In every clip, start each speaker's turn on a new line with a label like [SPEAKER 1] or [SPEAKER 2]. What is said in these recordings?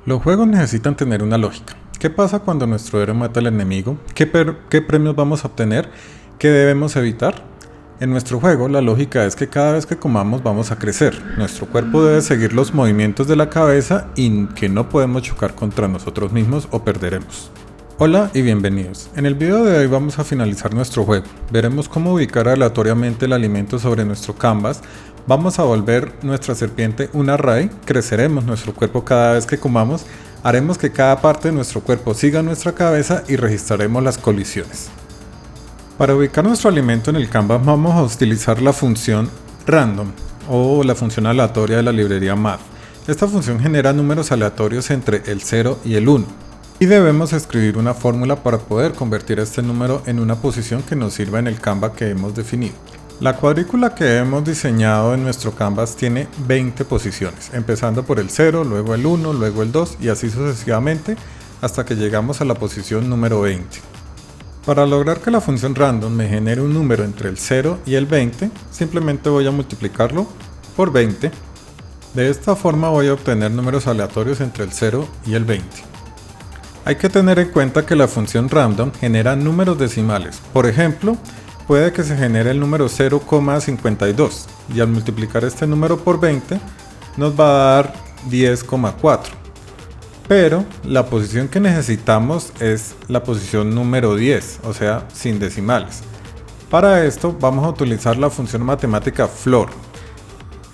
[SPEAKER 1] Los juegos necesitan tener una lógica. ¿Qué pasa cuando nuestro héroe mata al enemigo? ¿Qué premios vamos a obtener? ¿Qué debemos evitar? En nuestro juego, la lógica es que cada vez que comamos vamos a crecer. Nuestro cuerpo debe seguir los movimientos de la cabeza y que no podemos chocar contra nosotros mismos o perderemos. Hola y bienvenidos. En el video de hoy vamos a finalizar nuestro juego. Veremos cómo ubicar aleatoriamente el alimento sobre nuestro canvas. Vamos a volver nuestra serpiente un array, creceremos nuestro cuerpo cada vez que comamos, haremos que cada parte de nuestro cuerpo siga nuestra cabeza y registraremos las colisiones. Para ubicar nuestro alimento en el canvas vamos a utilizar la función random o la función aleatoria de la librería math. Esta función genera números aleatorios entre el 0 y el 1. Y debemos escribir una fórmula para poder convertir este número en una posición que nos sirva en el canvas que hemos definido. La cuadrícula que hemos diseñado en nuestro canvas tiene 20 posiciones, empezando por el 0, luego el 1, luego el 2 y así sucesivamente hasta que llegamos a la posición número 20. Para lograr que la función random me genere un número entre el 0 y el 20, simplemente voy a multiplicarlo por 20. De esta forma voy a obtener números aleatorios entre el 0 y el 20. Hay que tener en cuenta que la función random genera números decimales. Por ejemplo, puede que se genere el número 0,52 y al multiplicar este número por 20 nos va a dar 10,4. Pero la posición que necesitamos es la posición número 10, o sea, sin decimales. Para esto vamos a utilizar la función matemática floor,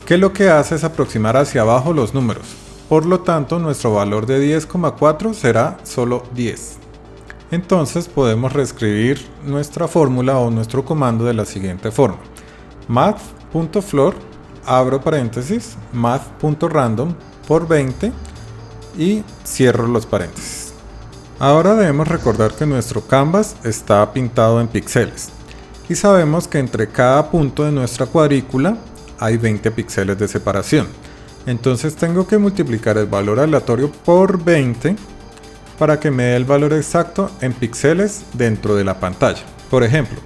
[SPEAKER 1] que lo que hace es aproximar hacia abajo los números. Por lo tanto, nuestro valor de 10,4 será solo 10. Entonces podemos reescribir nuestra fórmula o nuestro comando de la siguiente forma. math.floor, abro paréntesis, math.random por 20 y cierro los paréntesis. Ahora debemos recordar que nuestro canvas está pintado en píxeles y sabemos que entre cada punto de nuestra cuadrícula hay 20 píxeles de separación. Entonces tengo que multiplicar el valor aleatorio por 20 para que me dé el valor exacto en píxeles dentro de la pantalla. Por ejemplo,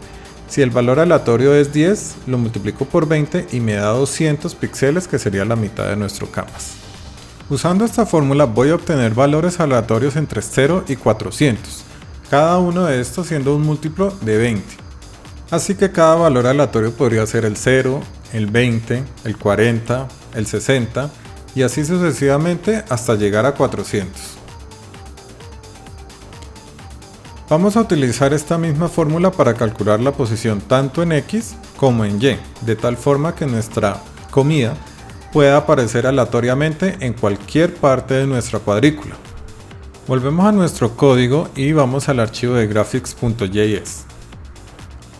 [SPEAKER 1] si el valor aleatorio es 10, lo multiplico por 20 y me da 200 píxeles, que sería la mitad de nuestro canvas. Usando esta fórmula voy a obtener valores aleatorios entre 0 y 400, cada uno de estos siendo un múltiplo de 20. Así que cada valor aleatorio podría ser el 0, el 20, el 40, el 60 y así sucesivamente hasta llegar a 400. Vamos a utilizar esta misma fórmula para calcular la posición tanto en X como en Y, de tal forma que nuestra comida pueda aparecer aleatoriamente en cualquier parte de nuestra cuadrícula. Volvemos a nuestro código y vamos al archivo de graphics.js.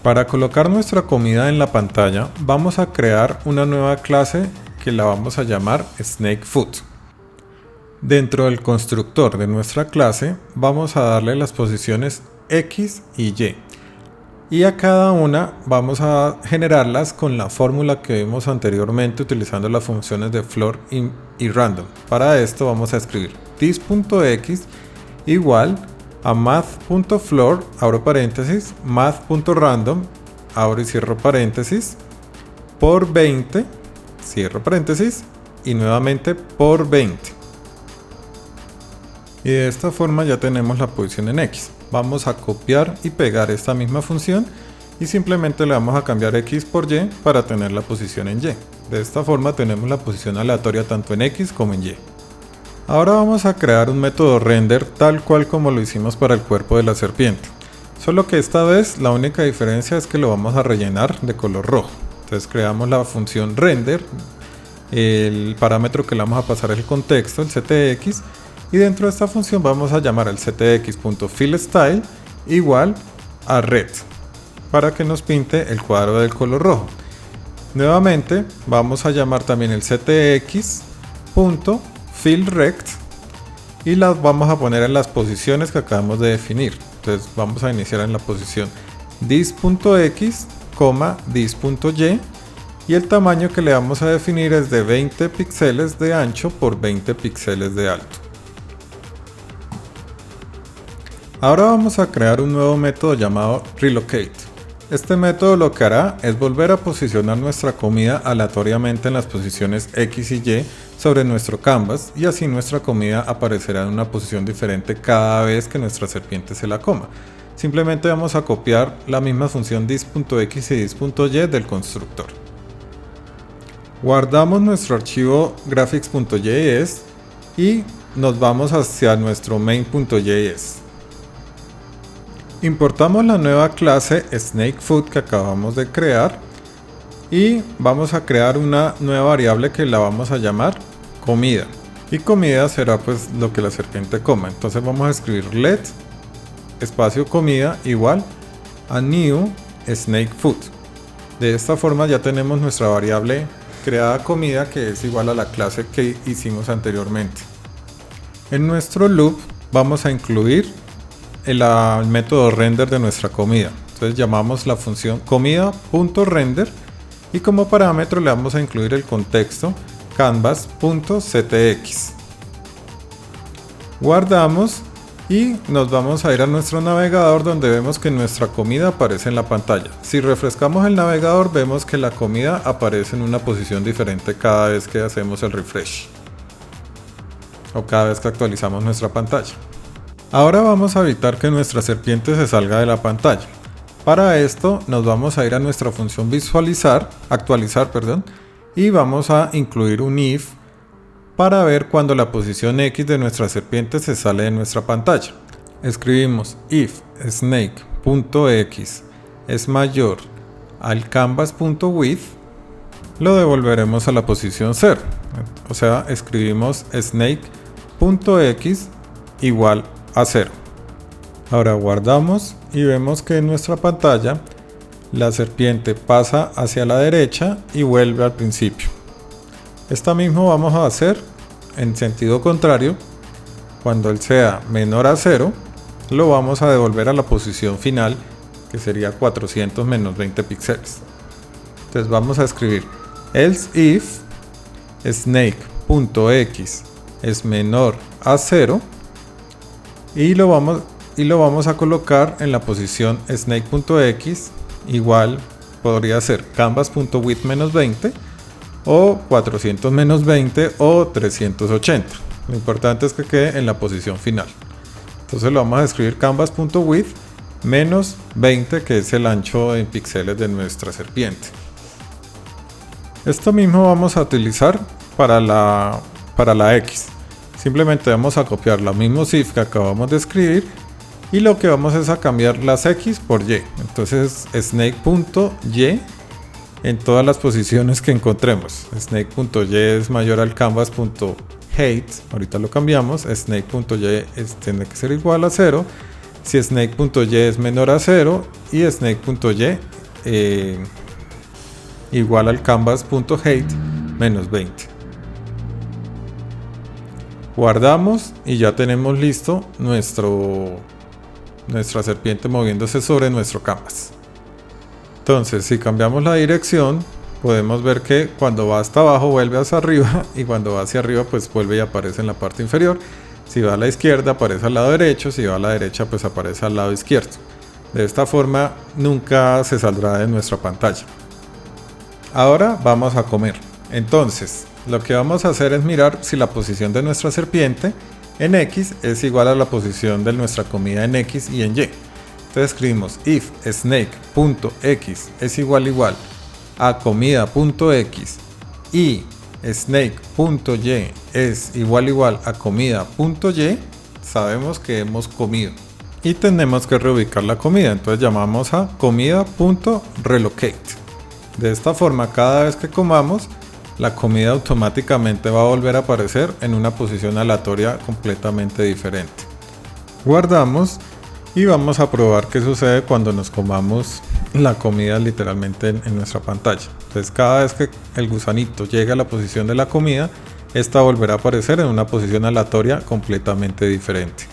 [SPEAKER 1] Para colocar nuestra comida en la pantalla, vamos a crear una nueva clase que la vamos a llamar snakefood. Dentro del constructor de nuestra clase vamos a darle las posiciones X y Y a cada una vamos a generarlas con la fórmula que vimos anteriormente utilizando las funciones de floor y random. Para esto vamos a escribir this.x igual a math.floor, abro paréntesis, math.random, abro y cierro paréntesis, por 20, cierro paréntesis y nuevamente por 20. Y de esta forma ya tenemos la posición en X. Vamos a copiar y pegar esta misma función y simplemente le vamos a cambiar X por Y para tener la posición en Y. De esta forma tenemos la posición aleatoria tanto en X como en Y. Ahora vamos a crear un método render tal cual como lo hicimos para el cuerpo de la serpiente. Solo que esta vez la única diferencia es que lo vamos a rellenar de color rojo. Entonces creamos la función render, el parámetro que le vamos a pasar es el contexto, el ctx, y dentro de esta función vamos a llamar al ctx.fillStyle igual a red para que nos pinte el cuadro del color rojo. Nuevamente vamos a llamar también el ctx.fillRect y las vamos a poner en las posiciones que acabamos de definir. Entonces vamos a iniciar en la posición this.x, this.y y el tamaño que le vamos a definir es de 20 píxeles de ancho por 20 píxeles de alto. Ahora vamos a crear un nuevo método llamado relocate. Este método lo que hará es volver a posicionar nuestra comida aleatoriamente en las posiciones X y Y sobre nuestro canvas, y así nuestra comida aparecerá en una posición diferente cada vez que nuestra serpiente se la coma. Simplemente vamos a copiar la misma función dis.x y dis.y del constructor. Guardamos nuestro archivo graphics.js y nos vamos hacia nuestro main.js. Importamos la nueva clase snakeFood que acabamos de crear y vamos a crear una nueva variable que la vamos a llamar comida. Y comida será pues lo que la serpiente coma. Entonces vamos a escribir let espacio comida igual a new snakeFood. De esta forma ya tenemos nuestra variable creada comida, que es igual a la clase que hicimos anteriormente. En nuestro loop vamos a incluir el método render de nuestra comida. Entonces llamamos la función comida.render y como parámetro le vamos a incluir el contexto canvas.ctx. Guardamos y nos vamos a ir a nuestro navegador, donde vemos que nuestra comida aparece en la pantalla. Si refrescamos el navegador vemos que la comida aparece en una posición diferente cada vez que hacemos el refresh o cada vez que actualizamos nuestra pantalla. Ahora vamos a evitar que nuestra serpiente se salga de la pantalla. Para esto nos vamos a ir a nuestra función actualizar, y vamos a incluir un if para ver cuando la posición X de nuestra serpiente se sale de nuestra pantalla. Escribimos if snake.x es mayor al canvas.width, lo devolveremos a la posición 0. O sea, escribimos snake.x igual a 0. Ahora guardamos y vemos que en nuestra pantalla la serpiente pasa hacia la derecha y vuelve al principio. Esto mismo vamos a hacer en sentido contrario. Cuando él sea menor a 0, lo vamos a devolver a la posición final, que sería 400 menos 20 píxeles. Entonces vamos a escribir else if snake.x es menor a 0 y lo vamos a colocar en la posición snake.x igual, podría ser canvas.width menos 20 o 400 menos 20 o 380. Lo importante es que quede en la posición final. Entonces lo vamos a escribir canvas.width menos 20, que es el ancho en píxeles de nuestra serpiente. Esto mismo vamos a utilizar para la X. Simplemente vamos a copiar los mismos if que acabamos de escribir y lo que vamos es a cambiar las X por Y. Entonces snake.y en todas las posiciones que encontremos. Snake.y es mayor al canvas.height, ahorita lo cambiamos. Snake.y tiene que ser igual a 0. Si snake.y es menor a 0 y snake.y igual al canvas.height menos 20. Guardamos y ya tenemos listo nuestra serpiente moviéndose sobre nuestro canvas. Entonces, si cambiamos la dirección, podemos ver que cuando va hasta abajo vuelve hacia arriba y cuando va hacia arriba pues vuelve y aparece en la parte inferior. Si va a la izquierda aparece al lado derecho, si va a la derecha pues aparece al lado izquierdo. De esta forma nunca se saldrá de nuestra pantalla. Ahora vamos a comer. Entonces, lo que vamos a hacer es mirar si la posición de nuestra serpiente en X es igual a la posición de nuestra comida en X y en Y. Entonces escribimos if snake.x es igual a comida.x y snake.y es igual a comida.y, sabemos que hemos comido y tenemos que reubicar la comida. Entonces llamamos a comida.relocate. De esta forma, cada vez que comamos, la comida automáticamente va a volver a aparecer en una posición aleatoria completamente diferente. Guardamos y vamos a probar qué sucede cuando nos comamos la comida literalmente en nuestra pantalla. Entonces cada vez que el gusanito llega a la posición de la comida, esta volverá a aparecer en una posición aleatoria completamente diferente.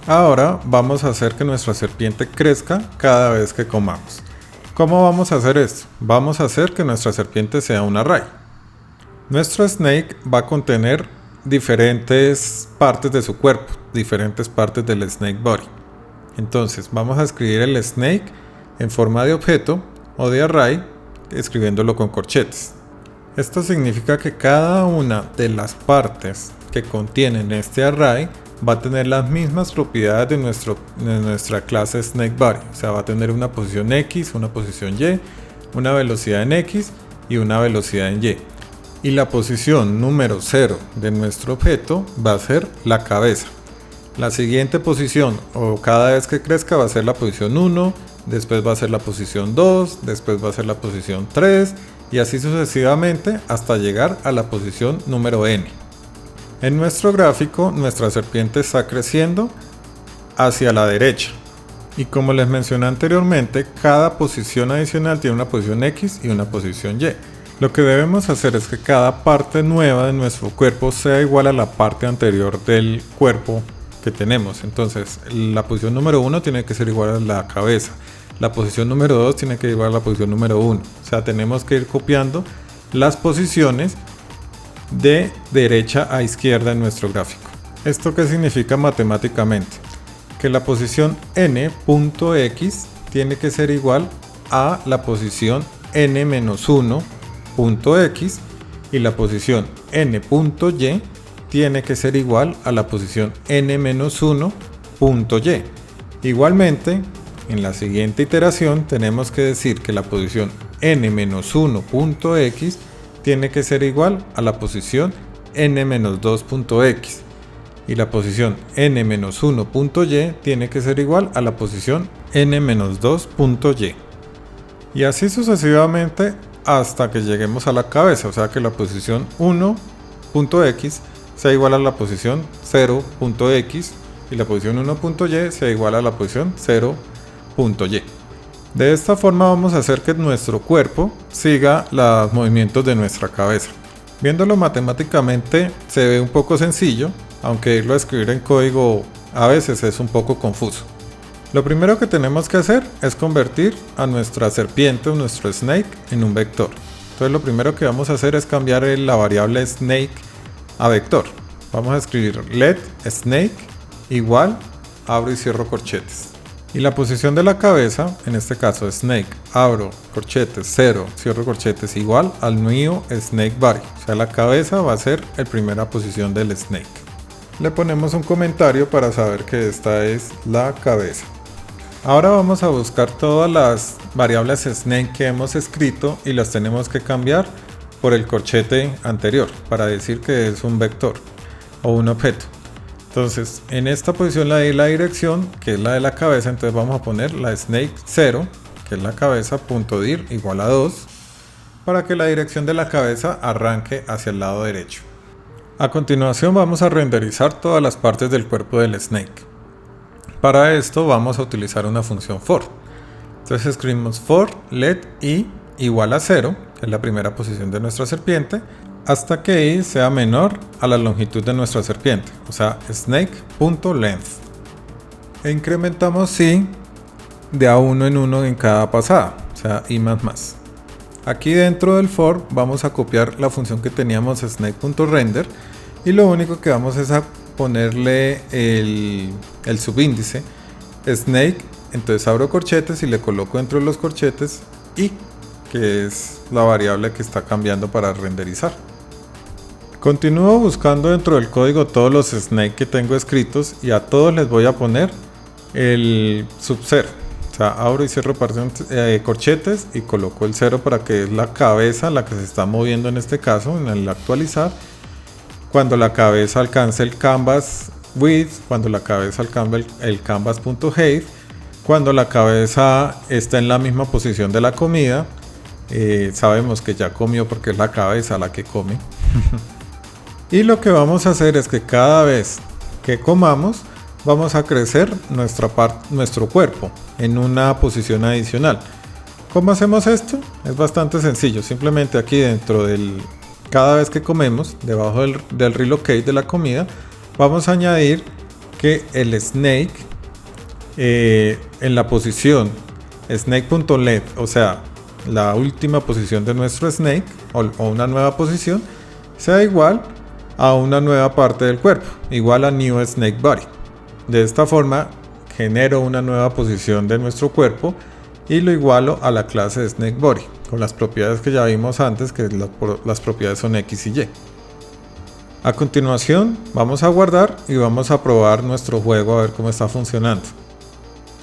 [SPEAKER 1] Ahora vamos a hacer que nuestra serpiente crezca cada vez que comamos. ¿Cómo vamos a hacer esto? Vamos a hacer que nuestra serpiente sea un array. Nuestro snake va a contener diferentes partes de su cuerpo, diferentes partes del snake body. Entonces vamos a escribir el snake en forma de objeto o de array, escribiéndolo con corchetes. Esto significa que cada una de las partes que contienen este array va a tener las mismas propiedades de nuestra clase SnakeBody. O sea, va a tener una posición X, una posición Y, una velocidad en X y una velocidad en Y. Y la posición número 0 de nuestro objeto va a ser la cabeza. La siguiente posición, o cada vez que crezca, va a ser la posición 1, después va a ser la posición 2, después va a ser la posición 3, y así sucesivamente hasta llegar a la posición número n. En nuestro gráfico, nuestra serpiente está creciendo hacia la derecha. Y como les mencioné anteriormente, cada posición adicional tiene una posición X y una posición Y. Lo que debemos hacer es que cada parte nueva de nuestro cuerpo sea igual a la parte anterior del cuerpo que tenemos. Entonces, la posición número 1 tiene que ser igual a la cabeza. La posición número 2 tiene que ser igual a la posición número 1. O sea, tenemos que ir copiando las posiciones de derecha a izquierda en nuestro gráfico. ¿Esto qué significa matemáticamente? Que la posición n.x tiene que ser igual a la posición n-1.x y la posición n.y tiene que ser igual a la posición n-1.y. Igualmente, en la siguiente iteración tenemos que decir que la posición n-1.x tiene que ser igual a la posición n-2.x y la posición n-1.y tiene que ser igual a la posición n-2.y. Y así sucesivamente hasta que lleguemos a la cabeza, o sea que la posición 1.x sea igual a la posición 0.x y la posición 1.y sea igual a la posición 0.y. De esta forma vamos a hacer que nuestro cuerpo siga los movimientos de nuestra cabeza. Viéndolo matemáticamente se ve un poco sencillo, aunque irlo a escribir en código a veces es un poco confuso. Lo primero que tenemos que hacer es convertir a nuestra serpiente o nuestro snake en un vector. Entonces lo primero que vamos a hacer es cambiar la variable snake a vector. Vamos a escribir let snake igual, abro y cierro corchetes. Y la posición de la cabeza, en este caso snake, abro corchetes, 0, cierro corchetes, igual al mío SnakeBody. O sea, la cabeza va a ser la primera posición del snake. Le ponemos un comentario para saber que esta es la cabeza. Ahora vamos a buscar todas las variables snake que hemos escrito y las tenemos que cambiar por el corchete anterior para decir que es un vector o un objeto. Entonces, en esta posición le di la dirección, que es la de la cabeza, entonces vamos a poner la snake 0, que es la cabeza, .dir igual a 2, para que la dirección de la cabeza arranque hacia el lado derecho. A continuación vamos a renderizar todas las partes del cuerpo del snake. Para esto vamos a utilizar una función for. Entonces escribimos for let i igual a 0, que es la primera posición de nuestra serpiente, hasta que i sea menor a la longitud de nuestra serpiente, o sea, snake.length. E incrementamos i de a 1 en 1 en cada pasada, o sea, i más. Aquí dentro del for vamos a copiar la función que teníamos snake.render y lo único que vamos es a ponerle el subíndice snake, entonces abro corchetes y le coloco dentro de los corchetes i, que es la variable que está cambiando para renderizar. Continúo buscando dentro del código todos los snake que tengo escritos y a todos les voy a poner el sub 0. O sea, abro y cierro corchetes y coloco el 0 para que es la cabeza la que se está moviendo en este caso, en el actualizar. Cuando la cabeza alcance el canvas width, cuando la cabeza alcance el canvas.height, cuando la cabeza está en la misma posición de la comida, sabemos que ya comió porque es la cabeza la que come. Y lo que vamos a hacer es que cada vez que comamos vamos a crecer nuestro cuerpo en una posición adicional. ¿Cómo hacemos esto? Es bastante sencillo, simplemente aquí dentro cada vez que comemos, debajo del relocate de la comida, vamos a añadir que el snake en la posición snake.length, o sea, la última posición de nuestro snake o una nueva posición, sea igual a una nueva parte del cuerpo, igual a new snake body. De esta forma genero una nueva posición de nuestro cuerpo y lo igualo a la clase de SnakeBody con las propiedades que ya vimos antes, que las propiedades son X y Y. A continuación vamos a guardar y vamos a probar nuestro juego a ver cómo está funcionando.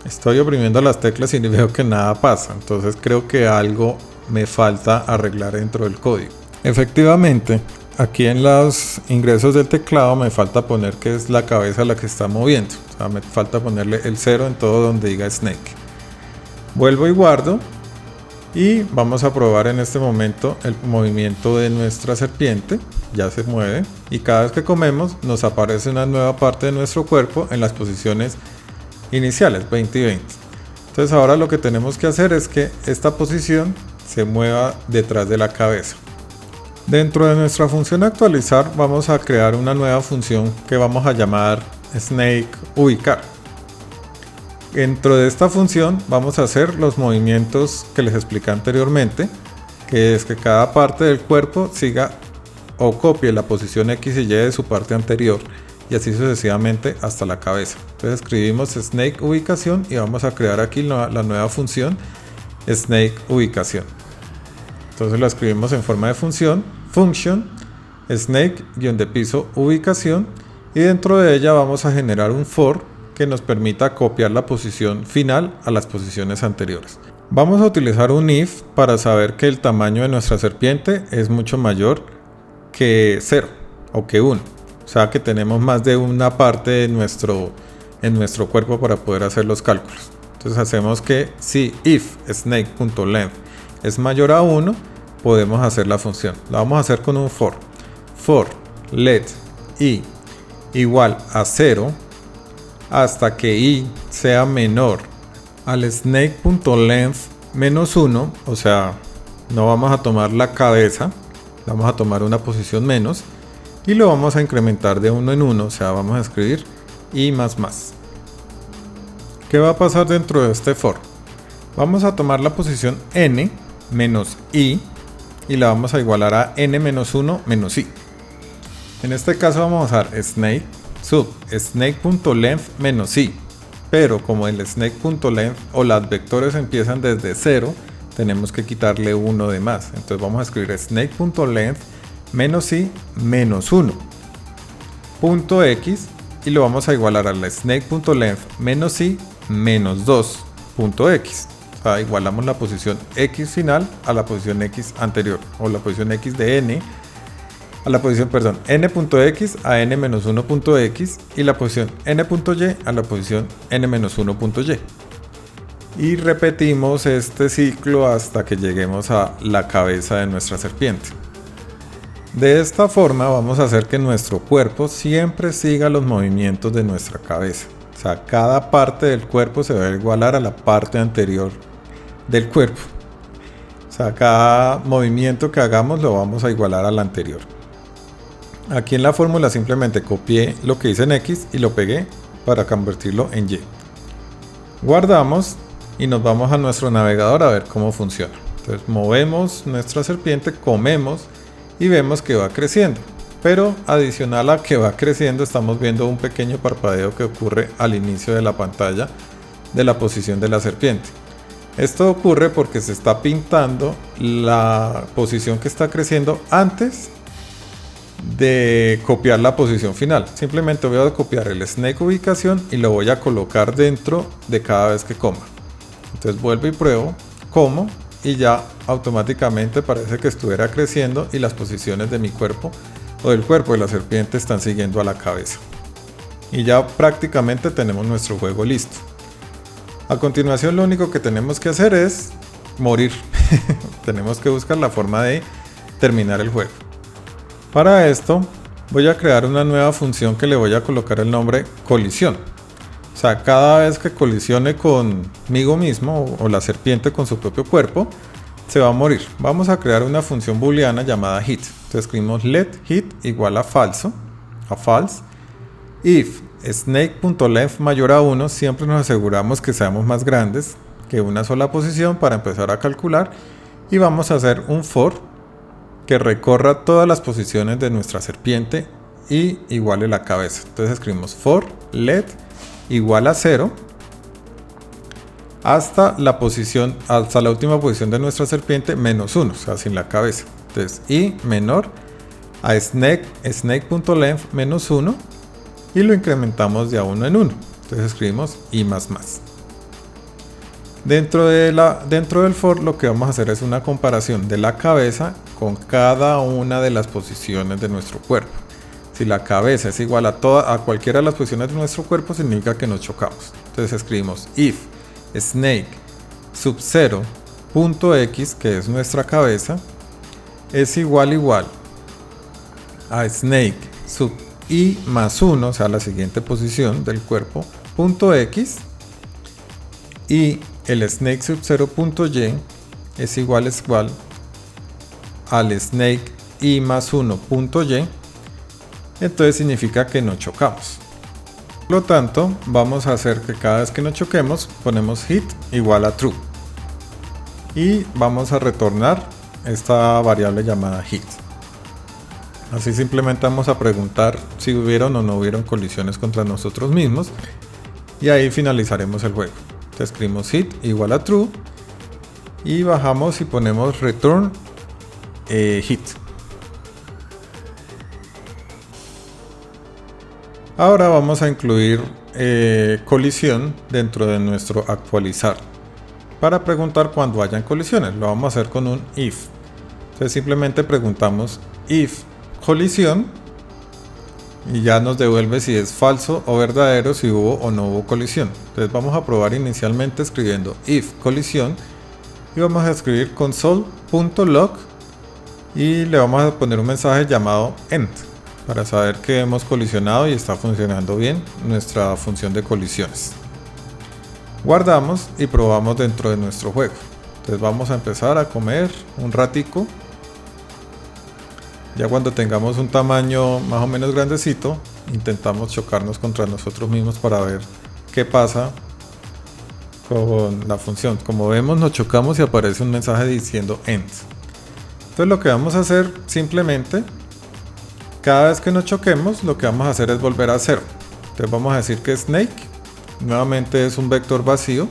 [SPEAKER 1] Estoy oprimiendo las teclas y veo que nada pasa, entonces creo que algo me falta arreglar dentro del código. Efectivamente, aquí en los ingresos del teclado me falta poner que es la cabeza la que está moviendo, o sea, me falta ponerle el 0 en todo donde diga Snake. Vuelvo y guardo y vamos a probar en este momento el movimiento de nuestra serpiente. Ya se mueve y cada vez que comemos nos aparece una nueva parte de nuestro cuerpo en las posiciones iniciales 20 y 20. Entonces ahora lo que tenemos que hacer es que esta posición se mueva detrás de la cabeza. Dentro de nuestra función actualizar vamos a crear una nueva función que vamos a llamar Snake ubicar. Dentro de esta función vamos a hacer los movimientos que les expliqué anteriormente, que es que cada parte del cuerpo siga o copie la posición X y Y de su parte anterior y así sucesivamente hasta la cabeza. Entonces escribimos Snake ubicación y vamos a crear aquí la nueva función Snake ubicación. Entonces la escribimos en forma de función Snake-de-piso ubicación y dentro de ella vamos a generar un for que nos permita copiar la posición final a las posiciones anteriores. Vamos a utilizar un if para saber que el tamaño de nuestra serpiente es mucho mayor que 0 o que 1. O sea que tenemos más de una parte en nuestro cuerpo para poder hacer los cálculos. Entonces hacemos que si if snake.length es mayor a 1, podemos hacer la función. La vamos a hacer con un for. For let i igual a 0 hasta que i sea menor al snake.length menos 1, o sea, no vamos a tomar la cabeza, vamos a tomar una posición menos y lo vamos a incrementar de 1 en 1, o sea, vamos a escribir i más más. ¿Qué va a pasar dentro de este for? Vamos a tomar la posición n menos i y la vamos a igualar a n menos 1 menos i. En este caso vamos a usar snake sub snake.length menos i, pero como el snake.length o las vectores empiezan desde 0, tenemos que quitarle 1 de más. Entonces vamos a escribir snake.length menos i menos 1 punto x y lo vamos a igualar al snake.length menos i menos 2 punto x. O sea, igualamos la posición x final a la posición x anterior, o la posición x de n a la posición, n.x a n-1.x y la posición n.y a la posición n-1.y. Y repetimos este ciclo hasta que lleguemos a la cabeza de nuestra serpiente. De esta forma vamos a hacer que nuestro cuerpo siempre siga los movimientos de nuestra cabeza. O sea, cada parte del cuerpo se va a igualar a la parte anterior del cuerpo. O sea, cada movimiento que hagamos lo vamos a igualar al anterior. Aquí en la fórmula simplemente copié lo que hice en X y lo pegué para convertirlo en Y. Guardamos y nos vamos a nuestro navegador a ver cómo funciona. Entonces movemos nuestra serpiente, comemos y vemos que va creciendo. Pero adicional a que va creciendo estamos viendo un pequeño parpadeo que ocurre al inicio de la pantalla de la posición de la serpiente. Esto ocurre porque se está pintando la posición que está creciendo antes de copiar la posición final. Simplemente voy a copiar el snake ubicación y lo voy a colocar dentro de cada vez que coma. Entonces vuelvo y pruebo, como y ya automáticamente parece que estuviera creciendo y las posiciones de mi cuerpo o del cuerpo de la serpiente están siguiendo a la cabeza. Y ya prácticamente tenemos nuestro juego listo. A continuación lo único que tenemos que hacer es morir. Tenemos que buscar la forma de terminar el juego. Para esto voy a crear una nueva función que le voy a colocar el nombre colisión. O sea, cada vez que colisione conmigo mismo o la serpiente con su propio cuerpo, se va a morir. Vamos a crear una función booleana llamada hit. Entonces escribimos let hit igual a false. If snake.length mayor a 1, siempre nos aseguramos que seamos más grandes que una sola posición para empezar a calcular. Y vamos a hacer un for que recorra todas las posiciones de nuestra serpiente y iguale la cabeza. Entonces escribimos for let igual a 0 hasta la posición, hasta la última posición de nuestra serpiente, -1, o sea, sin la cabeza. Entonces, i menor a snake.length -1 y lo incrementamos de a 1 en 1. Entonces escribimos i más más. Dentro del for, lo que vamos a hacer es una comparación de la cabeza con cada una de las posiciones de nuestro cuerpo. Si la cabeza es igual a cualquiera de las posiciones de nuestro cuerpo, significa que nos chocamos. Entonces escribimos if snake sub 0.x, que es nuestra cabeza, es igual a snake sub i más 1, o sea, la siguiente posición del cuerpo, punto x, y el snake sub 0.y es igual al snake i más 1.y, entonces significa que no chocamos. Por lo tanto, vamos a hacer que cada vez que nos choquemos, ponemos hit igual a true. Y vamos a retornar esta variable llamada hit. Así simplemente vamos a preguntar si hubieron o no hubieron colisiones contra nosotros mismos. Y ahí finalizaremos el juego. Entonces escribimos hit igual a true. Y bajamos y ponemos return hit. Ahora vamos a incluir colisión dentro de nuestro actualizar para preguntar cuando hayan colisiones. Lo vamos a hacer con un if. Entonces simplemente preguntamos if colisión y ya nos devuelve si es falso o verdadero, si hubo o no hubo colisión. Entonces vamos a probar inicialmente escribiendo if colisión y vamos a escribir console.log y le vamos a poner un mensaje llamado end para saber que hemos colisionado y está funcionando bien nuestra función de colisiones. Guardamos y probamos dentro de nuestro juego. Entonces vamos a empezar a comer un ratico. Ya cuando tengamos un tamaño más o menos grandecito, intentamos chocarnos contra nosotros mismos para ver qué pasa con la función. Como vemos, nos chocamos y aparece un mensaje diciendo end. Entonces lo que vamos a hacer simplemente, cada vez que nos choquemos, lo que vamos a hacer es volver a 0. Entonces vamos a decir que snake nuevamente es un vector vacío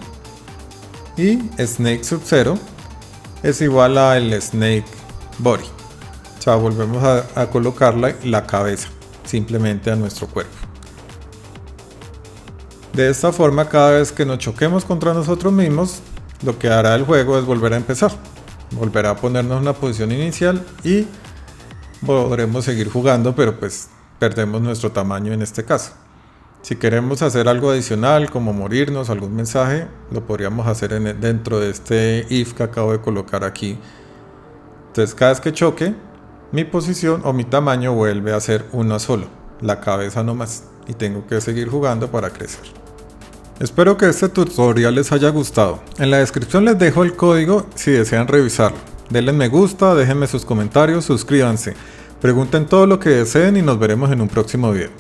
[SPEAKER 1] y snake sub 0 es igual al snake body. O sea, volvemos a colocar la cabeza simplemente a nuestro cuerpo. De esta forma, cada vez que nos choquemos contra nosotros mismos, lo que hará el juego es volver a empezar. Volverá a ponernos en una posición inicial y podremos seguir jugando, pero pues perdemos nuestro tamaño en este caso. Si queremos hacer algo adicional como morirnos, algún mensaje, lo podríamos hacer dentro de este if que acabo de colocar aquí. Entonces cada vez que choque, mi posición o mi tamaño vuelve a ser uno solo, la cabeza nomás, y tengo que seguir jugando para crecer. Espero que este tutorial les haya gustado. En la descripción les dejo el código si desean revisarlo. Denle me gusta, déjenme sus comentarios, suscríbanse, pregunten todo lo que deseen y nos veremos en un próximo video.